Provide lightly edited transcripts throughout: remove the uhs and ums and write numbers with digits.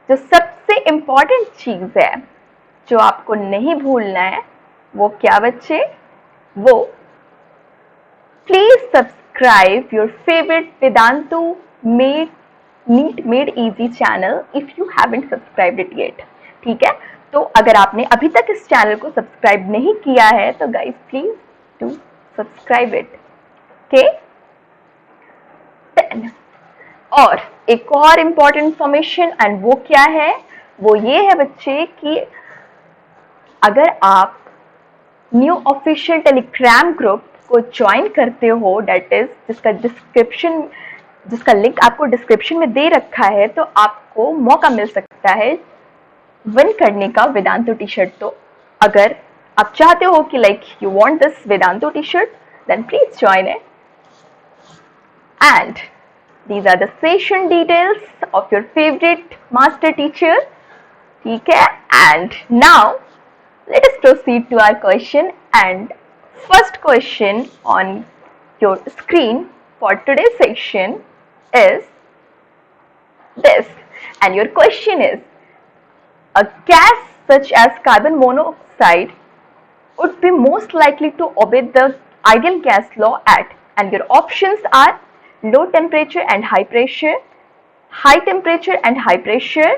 जो सबसे इम्पॉर्टेंट चीज है जो आपको नहीं भूलना है वो क्या बच्चे? वो please subscribe your favourite Vedantu made NEET made easy channel if you haven't subscribed it yet. ठीक है, तो अगर आपने अभी तक इस चैनल को सब्सक्राइब नहीं किया है तो guys please do subscribe it. Okay, और एक और इम्पॉर्टेंट इंफॉर्मेशन एंड वो क्या है? वो ये है बच्चे कि अगर आप न्यू ऑफिशियल टेलीग्राम ग्रुप को ज्वाइन करते हो, डेट इज जिसका लिंक आपको डिस्क्रिप्शन में दे रखा है, तो आपको मौका मिल सकता है विन करने का वेदांतो टी शर्ट। तो अगर आप चाहते हो कि like you want this Vedantu T shirt, then please join it. And these are the session details of your favorite master teacher. ठीक है, and now let us proceed to our question. And first question on your screen for today's section is this, and your question is: a gas such as carbon monoxide would be most likely to obey the ideal gas law at, and your options are low temperature and high pressure, high temperature and high pressure,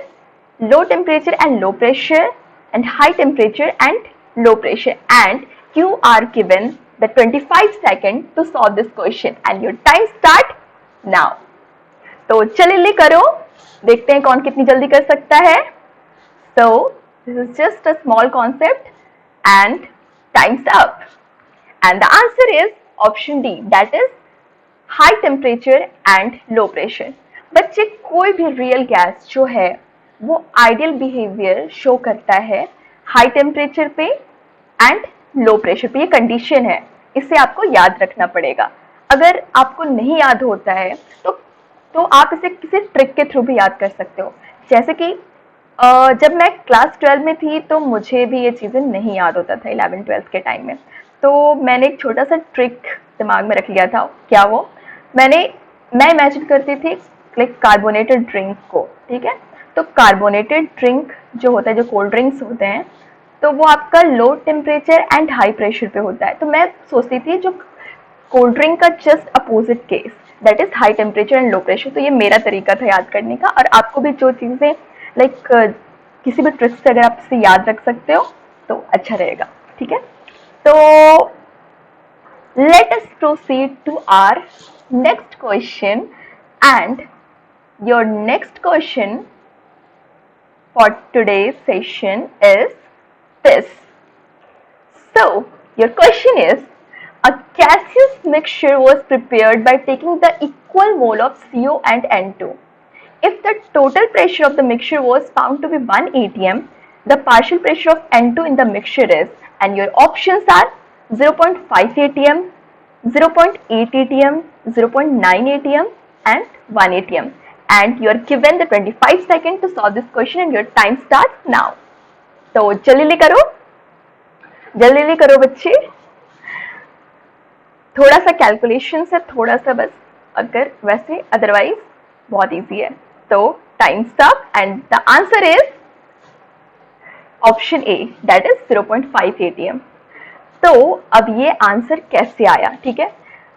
low temperature and low pressure, and high temperature and low pressure. And you are given the 25 seconds to solve this question, and your time start now. तो चलिए करो, देखते हैं कौन कितनी जल्दी कर सकता है। So this is just a small concept and time's up. And the answer is option D, that is high temperature and low pressure. बच्चे, कोई भी रियल गैस जो है वो आइडियल बिहेवियर शो करता है हाई टेम्परेचर पे एंड लो प्रेशर पे। ये कंडीशन है, इसे आपको याद रखना पड़ेगा। अगर आपको नहीं याद होता है तो आप इसे किसी ट्रिक के थ्रू भी याद कर सकते हो। जैसे कि जब मैं क्लास 12 में थी तो मुझे भी ये चीज़ें नहीं याद होता था 11-12 के टाइम में, तो मैंने एक छोटा सा ट्रिक दिमाग में रख लिया था। क्या वो? मैं इमेजिन करती थी लाइक कार्बोनेटेड ड्रिंक को। ठीक है, तो कार्बोनेटेड ड्रिंक जो होता है, जो कोल्ड ड्रिंक्स होते हैं, तो वो आपका low temperature and high pressure पे होता है। तो मैं सोचती थी जो कोल्ड ड्रिंक का just opposite case, that is high temperature and low pressure. तो ये मेरा तरीका था याद करने का, और आपको भी जो चीज़ें लाइक किसी भी ट्रिक से अगर आप इसे याद रख सकते हो तो अच्छा रहेगा। ठीक है, तो let us proceed to our next question, and your next question for today's session is this. So your question is: a gaseous mixture was prepared by taking the equal mole of CO and N2. If the total pressure of the mixture was found to be 1 atm, the partial pressure of N2 in the mixture is, and your options are 0.5 atm, 0.8 atm, 0.9 atm, and 1 atm. And you are given the 25 seconds to solve this question, and your time starts now. तो जल्दी करो बच्चे, थोड़ा सा calculation से थोड़ा सा बस, अगर वैसे अदरवाइज बहुत इजी है। तो time stop, and the answer is option A, that is 0.5 atm। तो अब ये आंसर कैसे आया? ठीक है,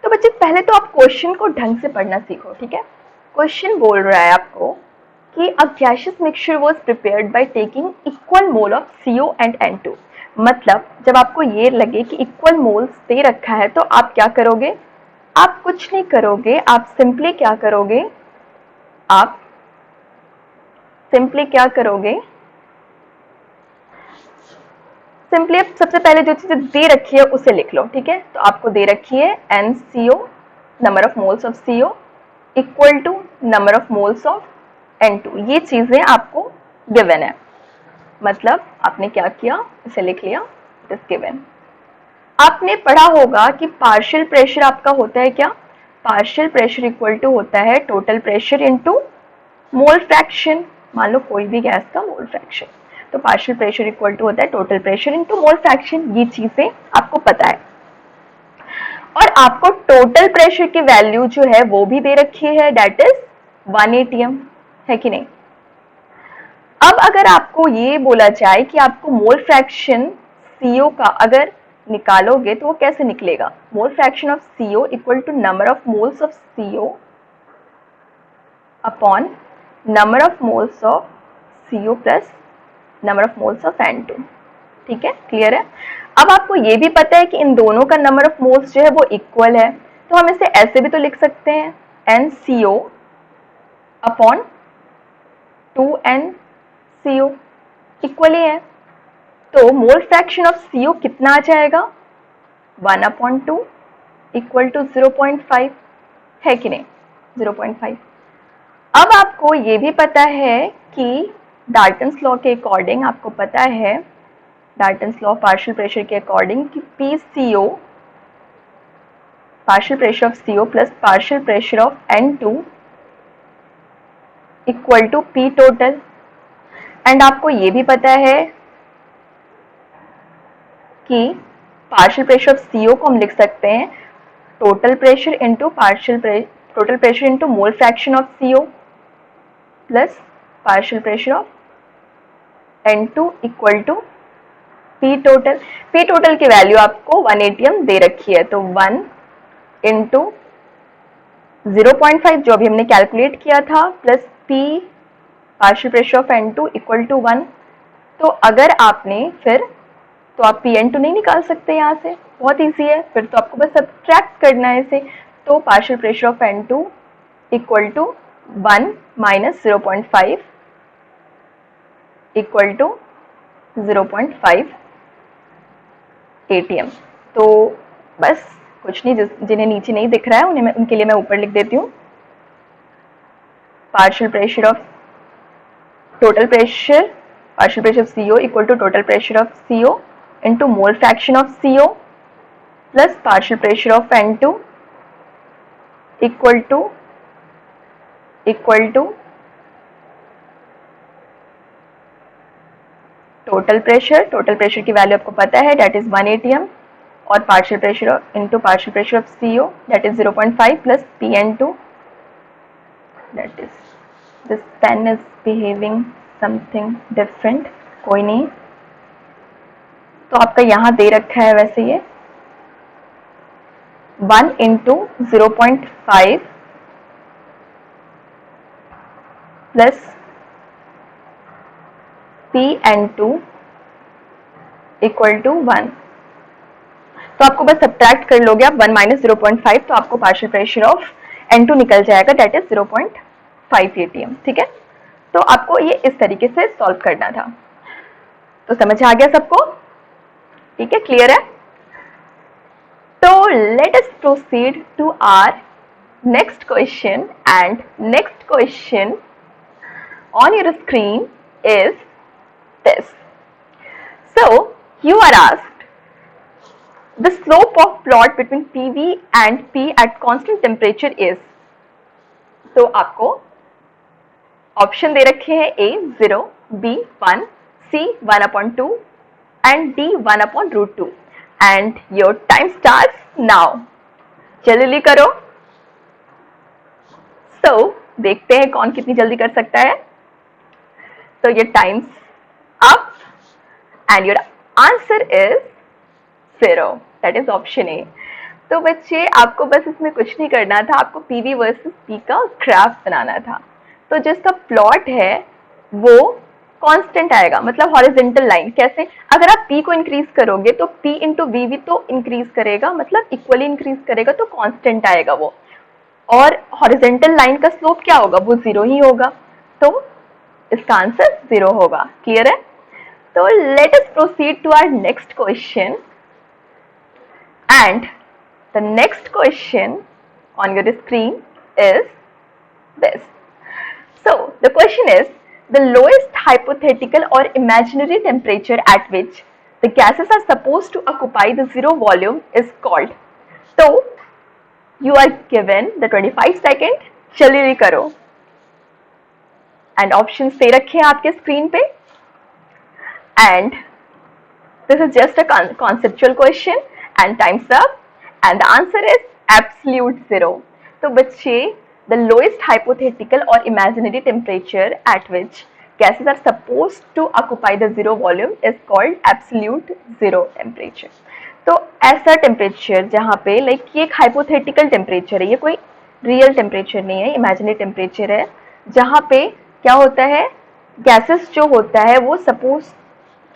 तो बच्चे पहले तो आप क्वेश्चन को ढंग से पढ़ना सीखो। ठीक है, क्वेश्चन बोल रहा है आपको कि अ gaseous mixture was prepared by taking equal mole of CO and N2। मतलब जब आपको ये लगे कि इक्वल मोल्स दे रखा है तो आप क्या करोगे? आप कुछ नहीं करोगे, आप सिंपली क्या करोगे? आप सिंपली क्या करोगे? सिंपली सबसे पहले जो चीज़ें दे रखी है उसे लिख लो। ठीक है, तो आपको दे रखी है NCO, number of moles of CO, equal to number of moles of N2। ये चीज़ें आपको गिवन है, मतलब आपने क्या किया, इसे लिख लिया, इट इज गिवन। आपने पढ़ा होगा कि पार्शियल प्रेशर आपका होता है क्या? पार्शियल प्रेशर इक्वल टू होता है total pressure into mole fraction. मान लो कोई भी गैस का मोल फ्रैक्शन, तो पार्शियल प्रेशर इक्वल टू होता है total pressure into mole fraction. ये चीजें आपको पता है, और आपको टोटल प्रेशर की वैल्यू जो है वो भी दे रखी है, दैट इज 1 atm, है कि नहीं? अगर आपको ये बोला जाए कि आपको मोल फ्रैक्शन CO का अगर निकालोगे तो वो कैसे निकलेगा? Mole fraction of CO equal to number of moles of CO upon number of moles of CO plus number of moles of N2। ठीक है, क्लियर है? अब आपको ये भी पता है कि इन दोनों का नंबर ऑफ मोल्स जो है वो इक्वल है, तो हम इसे ऐसे भी तो लिख सकते हैं NCO अपॉन 2NCO, इक्वल ही है। तो मोल फ्रैक्शन ऑफ CO कितना आ जाएगा? 1/2 इक्वल टू 0.5, है कि नहीं? 0.5। अब आपको ये भी पता है कि डाल्टन्स लॉ के अकॉर्डिंग आपको पता है, डाल्टन्स लॉ पार्शियल प्रेशर के अकॉर्डिंग कि PCO, partial pressure of CO plus partial pressure of N2 equal to P total. And आपको ये भी पता है कि पार्शियल प्रेशर ऑफ CO को हम लिख सकते हैं total pressure into total pressure into mole fraction of CO plus partial pressure of N2 equal to P total. P total की वैल्यू आपको 1 atm दे रखी है, तो 1 इंटू 0.5 जो अभी हमने कैलकुलेट किया था plus P partial pressure of N2 equal to 1। तो अगर आपने फिर तो आप PN2 नहीं निकाल सकते यहाँ से, बहुत ईजी है, फिर तो आपको बस सब्ट्रैक्ट करना है इसे। तो partial pressure of N2 equal to 1 minus 0.5 equal to 0.5 atm। तो बस कुछ नहीं, जिन्हें नीचे नहीं दिख रहा है उनके लिए मैं ऊपर लिख देती हूँ। Partial pressure of total pressure, partial pressure of CO equal to total pressure of CO into mole fraction of CO plus partial pressure of N2 equal to total pressure की वैल्यू आपको पता है, डेट इज 1 atm, और partial pressure into partial pressure of CO that is 0.5 प्लस PN2, that is, this pen is behaving something different, कोई नहीं, तो आपका यहाँ दे रखा है वैसे ये 1 इंटू 0.5 प्लस PN2 इक्वल टू 1। तो आपको बस सब्ट्रैक्ट कर लोगे आप 1 माइनस 0.5, तो आपको पार्शियल प्रेशर ऑफ N2 निकल जाएगा, डेट इज 0.5 atm। ठीक है, तो आपको ये इस तरीके से सॉल्व करना था। तो समझ आ गया सबको? ठीक है, क्लियर है? तो let us proceed to our next question, and next question on your screen is this. So you are asked the slope of plot between PV and P at constant temperature is. तो आपको option दे रखे हैं A 0, B 1, C 1/2 and D 1/√2 and your time starts now. जल्दी करो। So देखते हैं कौन कितनी जल्दी कर सकता है। So your time's up and your answer is 0. That is option A. तो बच्चे आपको बस इसमें कुछ नहीं करना था, आपको PV वर्सेस P का ग्राफ बनाना था। तो जिसका प्लॉट है वो कांस्टेंट आएगा, मतलब हॉरिजॉन्टल लाइन। कैसे? अगर आप P को इंक्रीज करोगे तो P इंटू V भी तो इंक्रीज करेगा, मतलब इक्वली इंक्रीज करेगा, तो कांस्टेंट आएगा वो। और हॉरिजॉन्टल लाइन का स्लोप क्या होगा? वो 0 ही होगा, तो इसका आंसर 0 होगा। क्लियर है? तो let us proceed to our next question, and the next question on your screen is this. So the question is, the lowest hypothetical or imaginary temperature at which the gases are supposed to occupy the zero volume is called. So you are given the 25 second, जल्दी करो, and options दे रखे हैं आपके screen पे, and this is just a conceptual question and time's up and the answer is absolute 0. तो बच्चे, the lowest hypothetical or imaginary temperature at which gases are supposed to occupy the zero volume is called absolute zero temperature. तो ऐसा temperature जहाँ पे like ये एक hypothetical temperature है, ये कोई रियल टेम्परेचर नहीं है, इमेजिनरी टेम्परेचर है, जहाँ पे क्या होता है, गैसेस जो होता है वो सपोज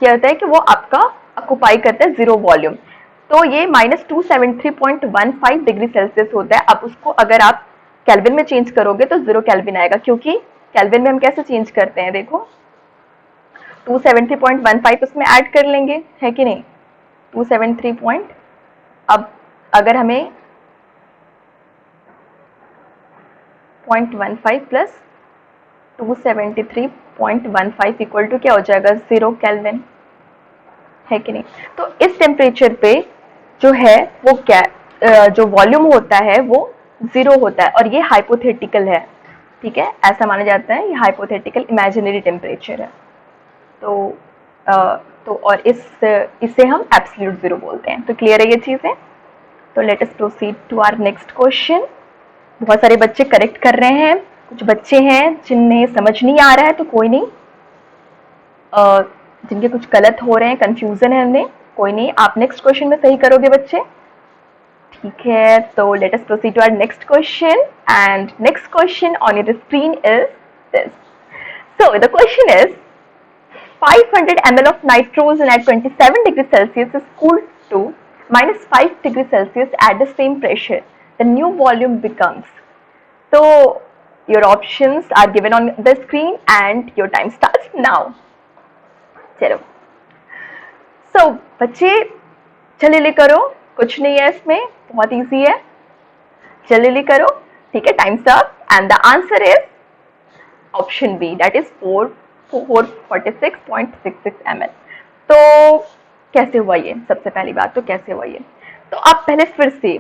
क्या होता है कि वो आपका ऑक्युपाई करता है जीरो वॉल्यूम। तो ये -273.15 डिग्री सेल्सियस होता है। अब उसको अगर आप केल्विन में चेंज करोगे तो 0 केल्विन आएगा, क्योंकि केल्विन में हम कैसे चेंज करते हैं, देखो 273.15 उसमें ऐड कर लेंगे, है कि नहीं, 273 पॉइंट, अब अगर हमें 0.15 प्लस 273.15 इक्वल टू क्या हो जाएगा, 0 केल्विन, है कि नहीं। तो इस टेम्परेचर पे जो है वो क्या जो वॉल्यूम होता है वो 0 होता है, और ये हाइपोथेटिकल है, ठीक है, ऐसा माना जाता है, ये हाइपोथेटिकल इमेजिनरी टेम्परेचर है। तो और इसे हम एब्सोल्यूट जीरो बोलते हैं। तो क्लियर है ये चीजें। तो let us proceed to our next question. बहुत सारे बच्चे करेक्ट कर रहे हैं, कुछ बच्चे हैं जिन्हें समझ नहीं आ रहा है, तो कोई नहीं, जिनके कुछ गलत हो रहे हैं, कंफ्यूजन है उन्हें, कोई नहीं, आप नेक्स्ट क्वेश्चन में सही करोगे बच्चे, ठीक है। तो let us proceed to our next question, and next question on your screen is this. So the question is 500 ml of nitrogen at 27 degrees Celsius is cooled to -5 degrees Celsius at the same pressure. The new volume becomes. So your options are given on the screen and your time starts now. चलो, so बच्चे जल्दी करो, कुछ नहीं है इसमें, बहुत easy है, जल्दी करो, ठीक है, time's up, and the answer is option B, that is 446.66 ml। तो कैसे हुआ ये, सबसे पहली बात तो कैसे हुआ ये, तो आप पहले फिर से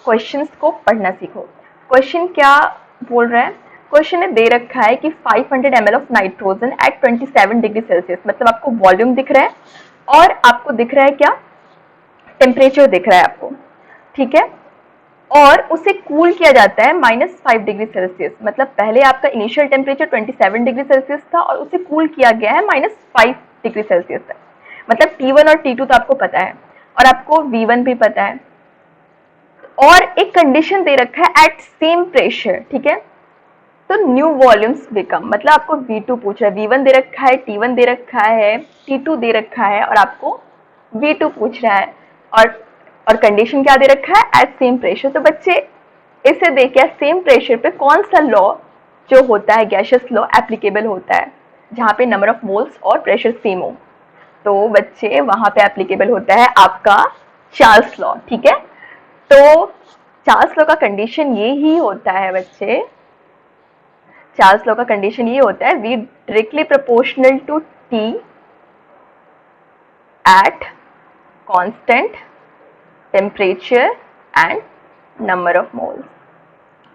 क्वेश्चंस को पढ़ना सीखो। क्वेश्चन क्या बोल रहा है, क्वेश्चन ने दे रखा है कि 500 ml of nitrogen eight 27 degree Celsius, मतलब आपको वॉल्यूम दिख रहा है और आपको दिख रहा है क्या, टेम्परेचर दिख रहा है आपको, ठीक है, और उसे कूल किया जाता है -5 डिग्री सेल्सियस, मतलब पहले आपका इनिशियल टेम्परेचर 27 डिग्री सेल्सियस था और उसे कूल किया गया है -5 डिग्री सेल्सियस तक। मतलब T1 और T2 तो आपको पता है, और आपको V1 भी पता है, और एक कंडीशन दे रखा है एट सेम प्रेशर, ठीक है। तो न्यू वॉल्यूम्स बिकम, मतलब आपको V2 पूछ रहा है, V1 दे रखा है, T1 दे रखा है, T2 दे रखा है, और आपको V2 पूछ रहा है, और कंडीशन क्या दे रखा है, एट सेम प्रेशर। तो बच्चे इसे देखिए, सेम प्रेशर पे कौन सा लॉ जो होता है, गैसियस लॉ एप्लीकेबल होता है, जहाँ पे नंबर ऑफ मोल्स और प्रेशर सेम हो, तो बच्चे वहां पे एप्लीकेबल होता है आपका चार्ल्स लॉ, ठीक है। तो चार्ल्स लॉ का कंडीशन ये ही होता है बच्चे, चार्ल्स लॉ का कंडीशन ये होता है, V directly proportional to T at constant temperature and number of moles,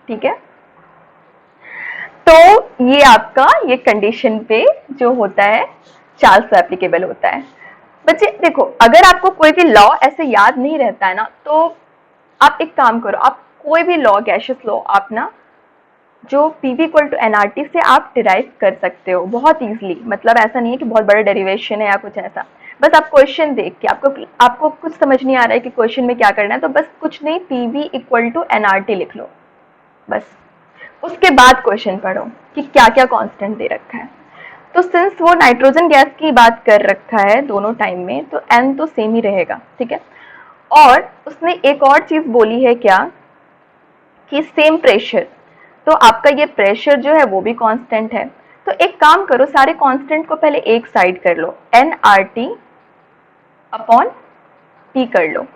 ठीक है। तो ये आपका ये कंडीशन पे जो होता है चार्ल्स लॉ एप्लीकेबल होता है। बच्चे देखो, अगर आपको कोई भी लॉ ऐसे याद नहीं रहता है ना, तो आप एक काम करो, आप कोई भी लॉ, गैसियस लॉ, आप ना जो PV = nRT से आप डिराइव कर सकते हो बहुत इजीली, मतलब ऐसा नहीं है कि बहुत बड़ा डेरिवेशन है या कुछ ऐसा, बस आप क्वेश्चन देख के आपको कुछ समझ नहीं आ रहा है कि क्वेश्चन में क्या करना है, तो बस कुछ नहीं, PV = nRT लिख लो बस, उसके बाद क्वेश्चन पढ़ो कि क्या क्या कांस्टेंट दे रखा है। तो सिंस वो नाइट्रोजन गैस की बात कर रखा है दोनों टाइम में, तो N तो सेम ही रहेगा, ठीक है। और उसने एक और चीज बोली है क्या, कि सेम प्रेशर, तो आपका ये प्रेशर जो है वो भी कांस्टेंट है। तो एक काम करो, सारे कांस्टेंट को पहले एक साइड कर लो, nRT अपॉन P कर लो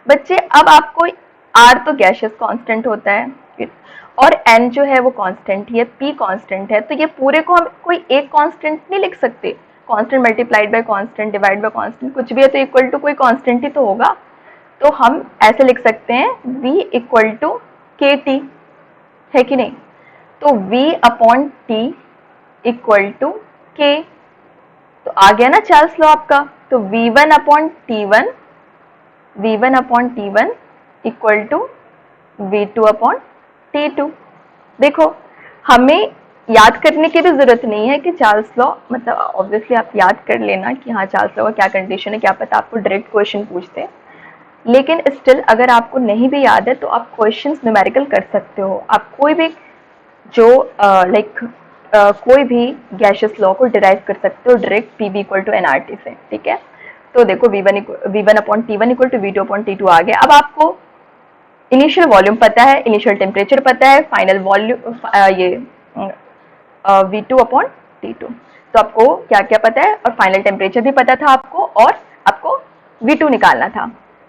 बच्चे। अब आपको R तो गैसियस कांस्टेंट होता है, और N जो है वो कांस्टेंट ही है, P कांस्टेंट है, तो ये पूरे को हम कोई एक कांस्टेंट नहीं लिख सकते, constant multiplied by constant divide by constant, कुछ भी है तो इक्वल टू कोई कांस्टेंट ही तो होगा। तो हम ऐसे लिख सकते हैं V = KT, है कि नहीं। तो V अपॉन T = K, तो आ गया ना चार्ल्स लॉ आपका। तो V1 upon T1 = V2 upon T2। देखो, हमें याद करने की भी जरूरत नहीं है कि चार्ल्स लॉ, मतलब ऑब्वियसली आप याद कर लेना कि हाँ चार्ल्स लॉ का क्या कंडीशन है, क्या पता आपको डायरेक्ट क्वेश्चन पूछते हैं। लेकिन स्टिल अगर आपको नहीं भी याद है तो आप क्वेश्चंस न्यूमेरिकल कर सकते हो। आप कोई भी जो कोई भी गैशियस लॉ को डिराइव कर सकते हो direct P V equal to N R T से, ठीक है। तो देखो V one upon T one equal to V two upon T two आ गया। अब आपको इनिशियल वॉल्यूम पता है, इनिशियल टेम्परेचर पता है, फाइनल वॉल्यूम ये V two upon T two. तो आपको क्या क्या पता है, और फाइनल टेम्परेचर भी पता था आपको, और आपको वी टू निकालना था।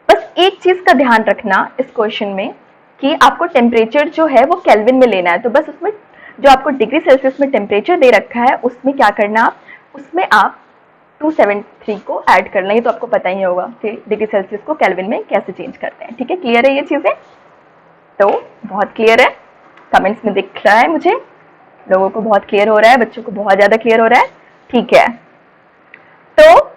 बस एक चीज का ध्यान रखना इस क्वेश्चन में कि आपको टेम्परेचर जो है वो केल्विन में लेना है। तो बस उसमें जो आपको डिग्री सेल्सियस में टेम्परेचर दे रखा है उसमें क्या करना, आप उसमें आप 273 को ऐड करना। ये तो आपको पता ही होगा कि डिग्री सेल्सियस को केल्विन में कैसे चेंज करते हैं, ठीक है। क्लियर है ये चीजें? तो बहुत क्लियर है, कमेंट्स में दिख रहा है मुझे, लोगों को बहुत क्लियर हो रहा है, बच्चों को बहुत ज्यादा क्लियर हो रहा है, ठीक है। तो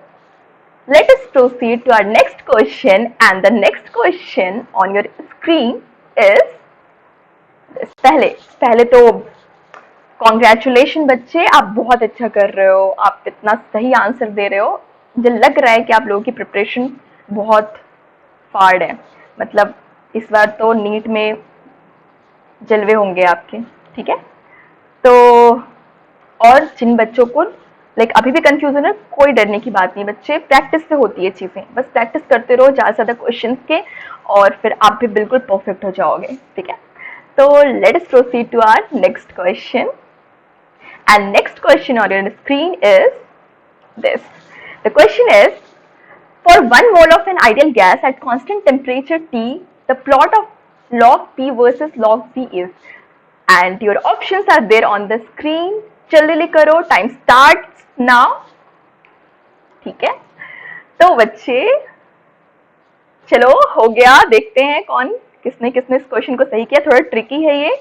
let us proceed to our next question, and the next question on your screen is this. पहले तो कॉन्ग्रेचुलेशन बच्चे, आप बहुत अच्छा कर रहे हो, आप इतना सही आंसर दे रहे हो। मुझे लग रहा है कि आप लोगों की प्रिपरेशन बहुत हार्ड है, मतलब इस बार तो नीट में जलवे होंगे आपके, ठीक है। तो और जिन बच्चों को अभी भी कंफ्यूजन है, कोई डरने की बात नहीं बच्चे, प्रैक्टिस से होती है चीजें, बस प्रैक्टिस करते रहो ज्यादा से ज्यादा क्वेश्चन के, और फिर आप भी बिल्कुल परफेक्ट हो जाओगे, ठीक है। तो let us proceed to our next question, and next question on your screen is this. The question is, for 1 mole of an ideal gas at constant temperature T, the plot of log P versus log V is, and your options are there on the screen. जल्दी करो, time starts now, ठीक है। तो बच्चे चलो हो गया, देखते हैं कौन किसने किसने इस क्वेश्चन को सही किया, थोड़ा ट्रिकी है ये।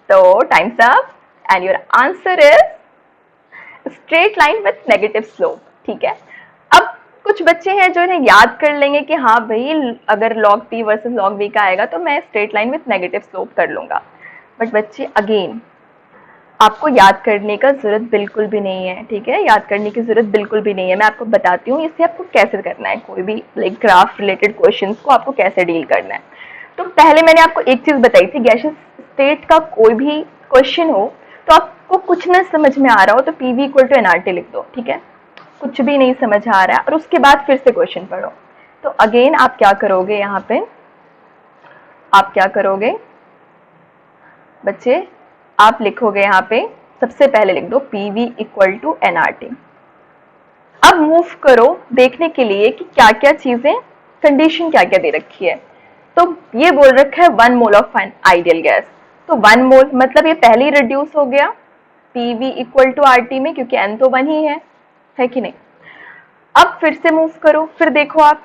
तो times up, and your answer is straight line with negative slope, ठीक है। अब कुछ बच्चे हैं जो इन्हें याद कर लेंगे कि हाँ भाई अगर log p versus log v का आएगा तो मैं straight line with negative slope कर लूंगा। बट बच्चे अगेन आपको याद करने का जरूरत बिल्कुल भी नहीं है, ठीक है, याद करने की जरूरत बिल्कुल भी नहीं है। मैं आपको बताती हूँ इससे आपको कैसे करना है, कोई भी ग्राफ रिलेटेड क्वेश्चंस को आपको कैसे डील करना है। तो पहले मैंने आपको एक चीज बताई थी, गैसियस स्टेट का कोई भी क्वेश्चन हो तो आपको कुछ ना समझ में आ रहा हो तो पीवी इक्वल टू एनआरटी लिख दो, ठीक है। कुछ भी नहीं समझ आ रहा है और उसके बाद फिर से क्वेश्चन पढ़ो। तो अगेन आप क्या करोगे, यहाँ पे आप क्या करोगे बच्चे, आप लिखोगे यहाँ पे सबसे पहले लिख दो पीवी इक्वल टू एनआरटी। अब मूव करो देखने के लिए कि क्या क्या चीजें, कंडीशन क्या क्या दे रखी है। तो ये बोल रखा है 1 mole of an ideal gas, तो 1 मोल मतलब ये पहले ही रिड्यूस हो गया पीवी इक्वल टू आरटी में, क्योंकि एन तो 1 ही है कि नहीं। अब फिर से मूव करो, फिर देखो आप,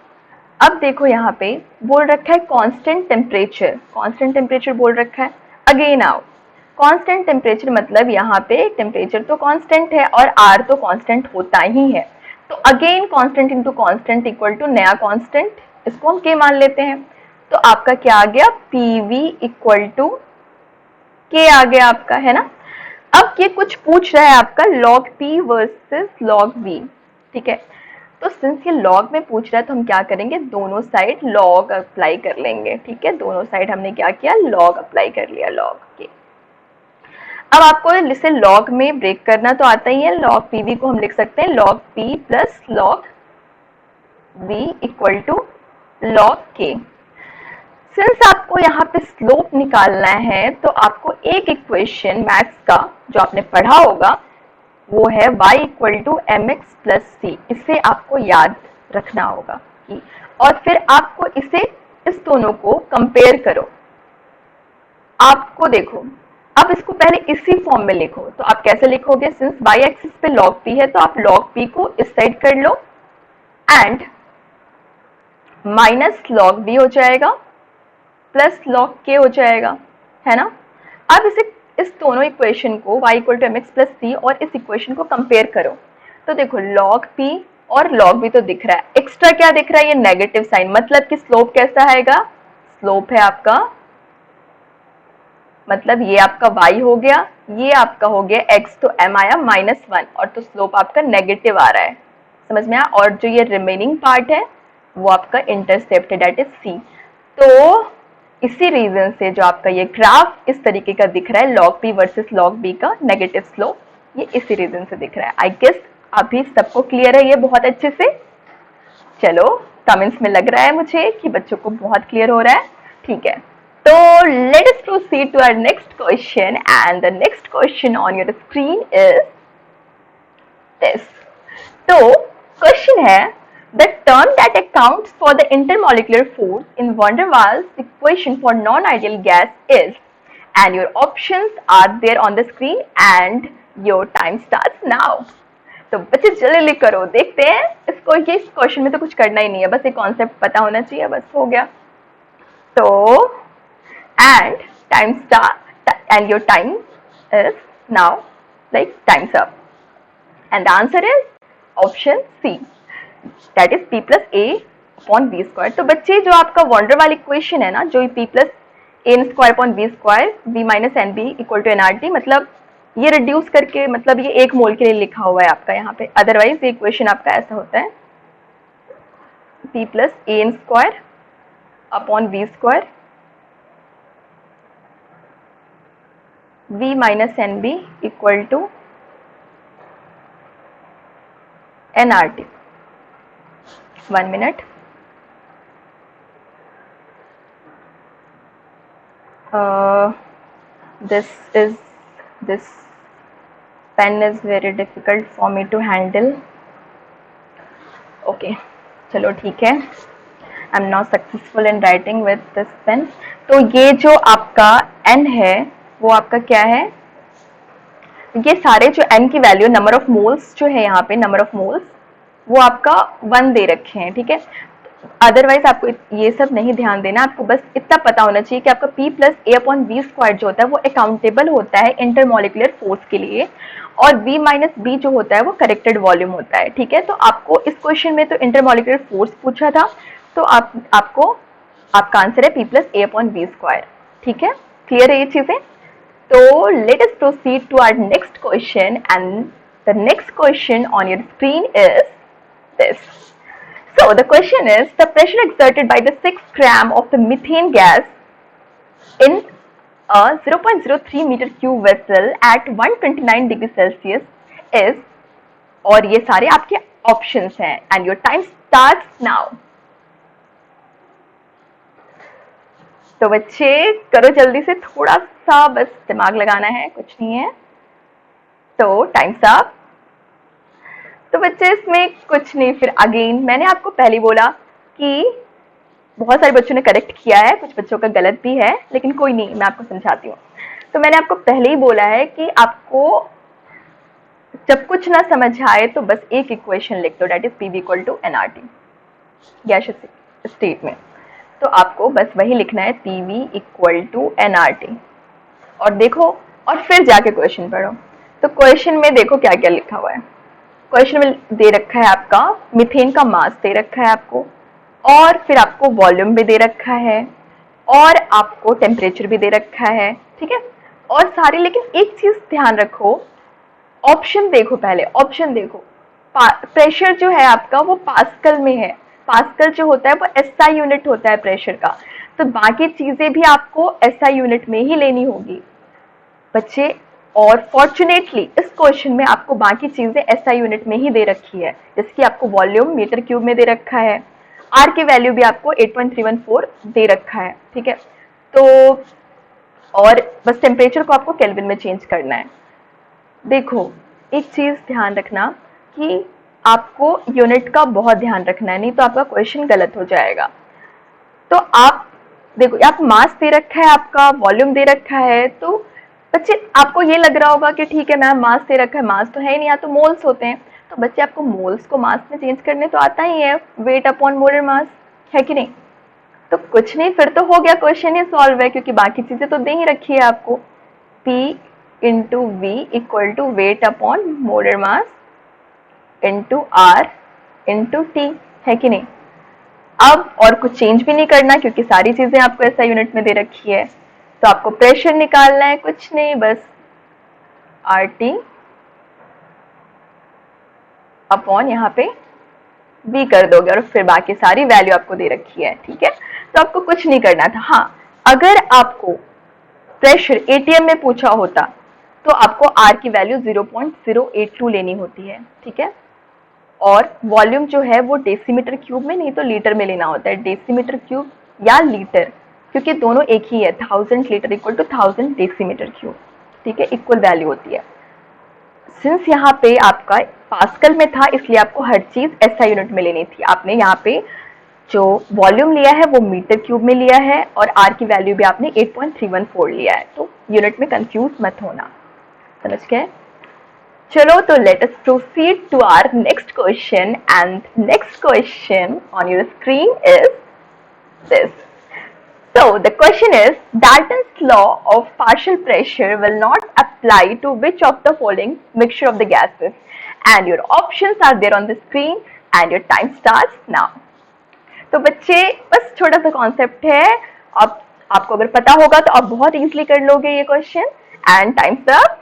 अब देखो यहाँ पे बोल रखा है कांस्टेंट टेम्परेचर, कांस्टेंट टेम्परेचर बोल रखा है। अगेन आओ, कांस्टेंट टेम्परेचर मतलब यहाँ पे टेम्परेचर तो कांस्टेंट है और आर तो कांस्टेंट होता ही है। तो again constant into constant equal to नया कांस्टेंट, इसको हम के मान लेते हैं। तो आपका क्या आ गया, पीवी इक्वल टू के आ गया आपका, है ना। अब ये कुछ पूछ रहा है आपका log p versus log v, ठीक है। तो सिंस ये लॉग में पूछ रहा है तो हम क्या करेंगे, दोनों साइड लॉग अप्लाई कर लेंगे, ठीक है। दोनों साइड हमने क्या किया, लॉग अप्लाई कर लिया लॉग के। अब आपको इसे लॉग में ब्रेक करना तो आता ही है, लॉग पीवी को हम लिख सकते हैं log P plus log V equal to log K. Since आपको यहाँ पे स्लोप निकालना है तो आपको एक इक्वेशन मैथ्स का जो आपने पढ़ा होगा वो है y equal to M X plus C, इसे आपको याद रखना होगा और फिर आपको इसे इस दोनों को कंपेयर करो। आपको देखो अब इसको पहले इसी फॉर्म में लिखो, तो आप कैसे लिखोगे, सिंस y एक्सिस पे log p है तो आप log p को इस साइड कर लो एंड माइनस log v हो जाएगा प्लस log k हो जाएगा, है ना। अब इस दोनों इक्वेशन को y equal to M X plus C और इस इक्वेशन को कंपेयर करो। तो देखो log p और log v तो दिख रहा है, एक्स्ट्रा क्या दिख रहा है, ये नेगेटिव साइन, मतलब कि स्लोप कैसा आएगा, स्लोप है आपका, मतलब ये आपका y हो गया ये आपका हो गया x, तो m आया -1 और तो स्लोप आपका नेगेटिव आ रहा है, समझ में आया। और जो ये रिमेनिंग पार्ट है वो आपका इंटरसेप्ट है, दैट इज c। तो इसी रीजन से जो आपका ये ग्राफ इस तरीके का दिख रहा है, log p versus log b का नेगेटिव स्लोप, ये इसी रीजन से दिख रहा है। आई गेस अभी सबको क्लियर है ये बहुत अच्छे से। चलो कमेंट्स में लग रहा है मुझे कि बच्चों को बहुत क्लियर हो रहा है, ठीक है। तो let us proceed to our next question, and the next question on your screen is this. तो क्वेश्चन है, the term that accounts for the intermolecular force in van der Waals equation for non-ideal gas is, and your options are there on the screen and your time starts now. तो बच्चे जल्दी करो, देखते हैं इसको। ये इस क्वेश्चन में तो कुछ करना ही नहीं है, बस एक कॉन्सेप्ट पता होना चाहिए, बस हो गया। तो and time start and your time is now, like time's up, and the answer is option C, that is p plus a upon v square। तो बच्चे जो आपका वॉन डर वाल इक्वेशन है ना, जो p plus a square upon v square v minus n b equal to nRT, मतलब ये रिड्यूस करके, मतलब ये एक मोल के लिए लिखा हुआ है आपका यहाँ पे, अदरवाइज ये इक्वेशन आपका ऐसा होता है p plus a square upon v square v minus nb equal to nRT। 1 minute। This pen is very difficult for me to handle। Okay, चलो ठीक है, I am not successful in writing with this pen. तो ये जो आपका n है वो आपका क्या है, ये सारे जो n की वैल्यू, नंबर ऑफ मोल्स जो है यहाँ पे, नंबर ऑफ मोल्स वो आपका 1 दे रखे हैं, ठीक है। अदरवाइज आपको ये सब नहीं ध्यान देना, आपको बस इतना पता होना चाहिए कि आपका p plus a upon V square जो होता है वो अकाउंटेबल होता है इंटरमोलिकुलर फोर्स के लिए, और v माइनस बी जो होता है वो करेक्टेड वॉल्यूम होता है, ठीक है। तो आपको इस क्वेश्चन में तो इंटरमोलिकुलर फोर्स पूछा था, तो आपको आपका आंसर है p plus a upon V square, ठीक है। क्लियर है ये चीजें। तो let us proceed to our next question, and the next question on your screen is this. So the question is, the pressure exerted by the 6 gram of the methane gas in a 0.03 meter cube vessel at 129 degree Celsius is, और ये सारे आपके options हैं, and your time starts now। तो बच्चे करो जल्दी से, थोड़ा सा बस दिमाग लगाना है, कुछ नहीं है। तो टाइम्स अप। तो बच्चे इसमें कुछ नहीं, फिर अगेन मैंने आपको पहले बोला कि बहुत सारे बच्चों ने करेक्ट किया है, कुछ बच्चों का गलत भी है, लेकिन कोई नहीं, मैं आपको समझाती हूँ। तो मैंने आपको पहले ही बोला है कि आपको जब कुछ ना समझ आए तो बस एक इक्वेशन लिख दो, that is P equal to nRT gaseous state में। तो आपको बस वही लिखना है, P V equal to nRT, और देखो, और फिर जाके क्वेश्चन पढ़ो। तो क्वेश्चन में देखो क्या क्या लिखा हुआ है। क्वेश्चन में दे रखा है आपका मीथेन का मास दे रखा है आपको, और फिर आपको वॉल्यूम भी दे रखा है, और आपको टेम्परेचर भी दे रखा है, ठीक है। और सारी, लेकिन एक चीज ध्यान रखो, ऑप्शन देखो, पहले ऑप्शन देखो, प्रेशर जो है आपका वो पास्कल में है, पास्कल जो होता है वो एसआई यूनिट होता है प्रेशर का, तो बाकी चीजें भी आपको एसआई यूनिट में ही लेनी होगी बच्चे। और फॉर्चुनेटली इस क्वेश्चन में आपको बाकी चीजें एसआई यूनिट में ही दे रखी है, जैसे कि आपको वॉल्यूम मीटर क्यूब में दे रखा है, आर की वैल्यू भी आपको 8.314 दे रखा है, ठीक है। तो और बस टेम्परेचर को आपको केल्विन में चेंज करना है। देखो एक चीज ध्यान रखना कि आपको यूनिट का बहुत ध्यान रखना है, नहीं तो आपका क्वेश्चन गलत हो जाएगा। तो आप देखो, आप मास दे रखा है, आपका वॉल्यूम दे रखा है, तो बच्चे आपको ये लग रहा होगा कि ठीक है मैम मास दे रखा है, मास तो है ही नहीं, यहाँ तो मोल्स होते हैं। तो बच्चे आपको मोल्स को मास में चेंज करने तो आता ही है, वेट अपॉन मोलर मास, है कि नहीं। तो कुछ नहीं, फिर तो हो गया, क्वेश्चन ही सॉल्व है, क्योंकि बाकी चीजें तो दे ही रखी है आपको। P into V equal to weight upon molar mass into R into T, है कि नहीं। अब और कुछ चेंज भी नहीं करना, क्योंकि सारी चीजें आपको ऐसा यूनिट में दे रखी है। तो आपको प्रेशर निकालना है, कुछ नहीं, बस RT अपॉन यहाँ पे V कर दोगे और फिर बाकी सारी वैल्यू आपको दे रखी है, ठीक है। तो आपको कुछ नहीं करना था। हाँ, अगर आपको प्रेशर एटीएम में पूछा होता तो आपको R की वैल्यू 0.082 लेनी होती है, ठीक है। और वॉल्यूम जो है वो डेसीमीटर क्यूब में नहीं तो लीटर में लेना होता है, डेसीमीटर क्यूब या लीटर, क्योंकि दोनों एक ही है, 1000 litre equal to 1000 decimetre cube, ठीक है, इक्वल वैल्यू होती है। सिंस यहाँ पे आपका पास्कल में था इसलिए आपको हर चीज SI यूनिट में लेनी थी। आपने यहाँ पे जो वॉल्यूम लिया है वो मीटर क्यूब में लिया है और R की वैल्यू भी आपने 8.314 लिया है, तो यूनिट में कंफ्यूज मत होना, समझ गए। चलो, तो let us proceed to our next question and next question on your screen is this. So the question is, Dalton's law of partial pressure will not apply to which of the following mixture of the gases? And your options are there on the screen and your time starts now. तो बच्चे बस छोटा सा concept है, अब आपको अगर पता होगा तो आप बहुत इजीली कर लोगे ये question. And times up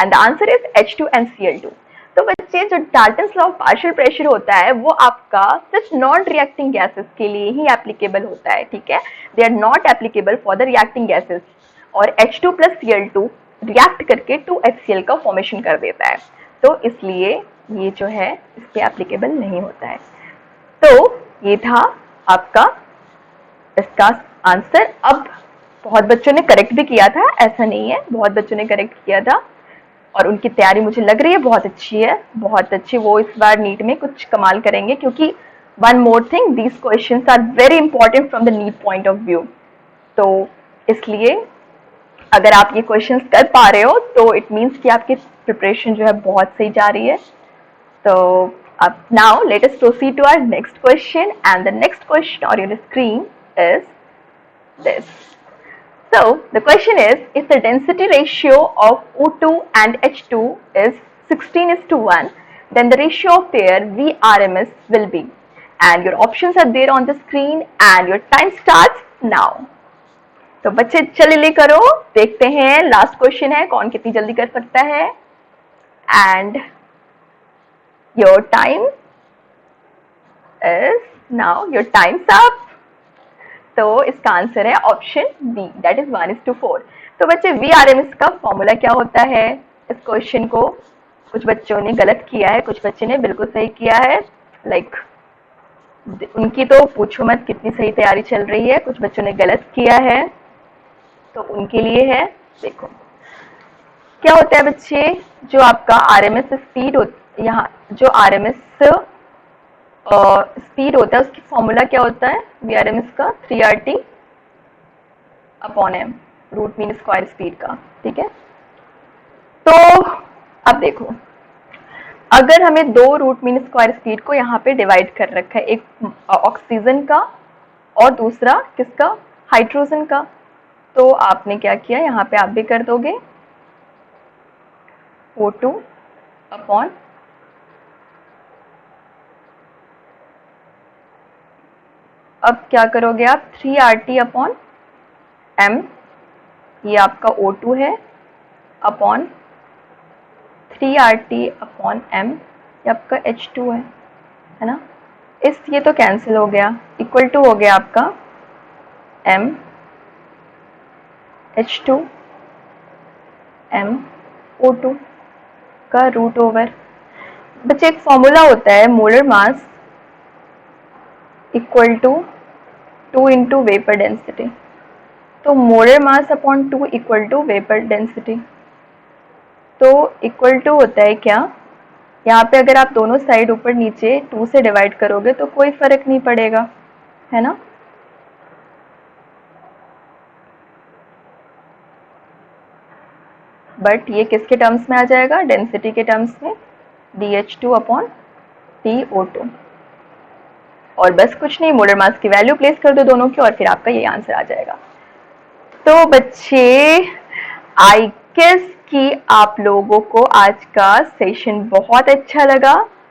and the answer is H2NCl2। तो बच्चे जो Dalton's law of partial pressure होता है वो आपका सिर्फ नॉन रिएक्टिंग गैसेस के लिए ही एप्लीकेबल होता है, ठीक है। They are not applicable for the reacting gases. और H2 + Cl2 रिएक्ट करके 2HCl का फॉर्मेशन कर देता है, तो इसलिए ये जो है इस पे एप्लीकेबल नहीं होता है। तो ये था आपका इसका आंसर। अब बहुत बच्चों ने करेक्ट भी किया था, ऐसा नहीं है, बहुत बच्चों ने करेक्ट किया था और उनकी तैयारी मुझे लग रही है बहुत अच्छी है, बहुत अच्छी। वो इस बार नीट में कुछ कमाल करेंगे, क्योंकि one more thing, these questions are very important from the NEET point of view. तो इसलिए अगर आप ये क्वेश्चंस कर पा रहे हो तो इट मीन्स कि आपकी प्रिपरेशन जो है बहुत सही जा रही है। तो अब now let us proceed to our next question and the next question on your screen is this. So the question is, if the density ratio of O2 and H2 is 16:1, then the ratio of their VRMS will be. And your options are there on the screen and your time starts now. तो बच्चे जल्दी करो, देखते हैं last question है कौन कितनी जल्दी कर सकता है। And your time is now. Your time's up. तो इसका आंसर है ऑप्शन बी, दैट इज 1:4। तो बच्चे VRMS का फॉर्मूला क्या होता है? इस क्वेश्चन को कुछ बच्चों ने गलत किया है, कुछ बच्चे ने बिल्कुल सही किया है। लाइक उनकी तो पूछो मत कितनी सही तैयारी चल रही है, कुछ बच्चों ने गलत किया है, तो उनके लिए है। देखो क्या होता है बच्चे, जो आपका RMS स्पीड होती, यहाँ जो RMS स्पीड होता है उसकी फॉर्मूला क्या होता है VRMS का? 3RT/m, root mean square speed का, ठीक है। तो अब देखो, अगर हमें दो रूट मीन स्क्वायर स्पीड को यहाँ पे डिवाइड कर रखा है, एक ऑक्सीजन का और दूसरा किसका? हाइड्रोजन का। तो आपने क्या किया, यहाँ पे आप भी कर दोगे O2 अपॉन अब क्या करोगे आप 3RT/m, ये आपका O2 है, अपॉन 3RT/m ये आपका H2 है ना। इस ये तो कैंसिल हो गया, इक्वल टू हो गया आपका m H2 m O2 का रूट ओवर। बच्चे एक फॉर्मूला होता है molar mass equal to 2 into vapour density. तो molar mass upon 2 equal to vapour density. तो इक्वल टू होता है क्या, यहाँ पे अगर आप दोनों साइड ऊपर नीचे 2 से डिवाइड करोगे तो कोई फर्क नहीं पड़ेगा, है ना। बट ये किसके टर्म्स में आ जाएगा? डेंसिटी के टर्म्स में, dH2/dO2। और बस कुछ नहीं, मोलर मास की वैल्यू प्लेस कर दो दोनों की और फिर आपका ये आंसर आ जाएगा। तो बच्चे आई गेस कि आप लोगों को आज का सेशन बहुत अच्छा लगा।